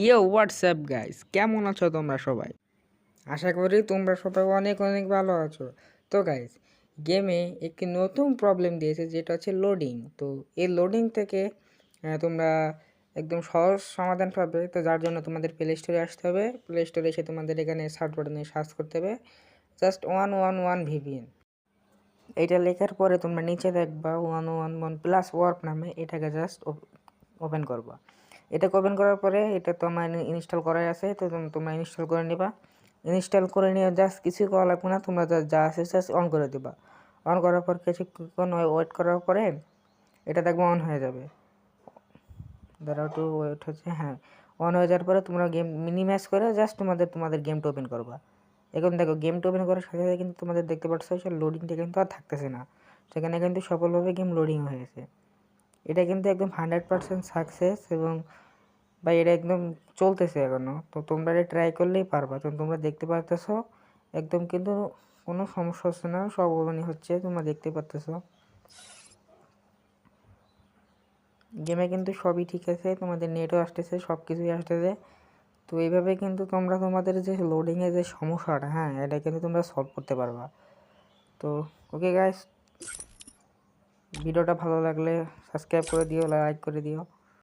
WhatsApp guys, কেমন আছো তোমরা সবাই? আশা করি তোমরা সবাই অনেক অনেক ভালো আছো। তো গাইস, গেমে একটি নতুন প্রবলেম দিয়েছে, যেটা হচ্ছে লোডিং। তো এই লোডিং থেকে তোমরা একদম সহজ সমাধান পাবে। তো যার জন্য তোমাদের প্লে স্টোরে আসতে হবে। প্লে স্টোরে এসে তোমাদের এখানে সার্চ বাটনে সার্চ করতে হবে জাস্ট 111 ভিপিএন। এইটা লেখার পরে তোমরা নিচে দেখবা 111 প্লাস ওয়ার্প নামে, এটাকে জাস্ট ওপেন করবা। এটাকে ওপেন করার পরে এটা তোমার ইনস্টল করাই আছে, তো তোমরা ইনস্টল করে নিবা। ইনস্টল করে নিয়ে জাস্ট কিছুই করা লাগবে না, তোমরা যা আছে জাস্ট অন করে দিবা। অন করার পর কিছুক্ষণ ওয়েট করার পরে এটা দেখবো অন হয়ে যাবে। দাঁড়াও, একটু ওয়েট হচ্ছে। হ্যাঁ, অন হয়ে যাওয়ার পরে তোমরা গেম মিনিমাইজ করে জাস্ট তোমাদের গেমটা ওপেন করবা। এখন দেখো, গেমটা ওপেন করার সাথে সাথে কিন্তু তোমাদের দেখতে পাচ্ছ সে লোডিংটা কিন্তু আর থাকতেছে না, সেখানে কিন্তু সফলভাবে গেম লোডিং হয়ে গেছে। এটা কিন্তু একদম 100% সাকসেস, এবং ভাই এটা একদম চলতেছে এখনো। তো তোমরা এটা ট্রাই করলেই পারবা। তো তোমরা দেখতে পারতেছো একদম কিন্তু কোনো সমস্যা হচ্ছে না, সব ওপেনই হচ্ছে, তোমরা দেখতে পারতেছো। গেমে কিন্তু সবই ঠিক আছে, তোমাদের নেটও আসতেছে, সব কিছুই আসতেছে। তো এইভাবে কিন্তু তোমরা তোমাদের যে লোডিংয়ের যে সমস্যাটা, হ্যাঁ, এটা কিন্তু তোমরা সলভ করতে পারবা। তো ওকে গাইস, ভিডিওটা ভালো লাগলে সাবস্ক্রাইব করে দিও, লাইক করে দিও।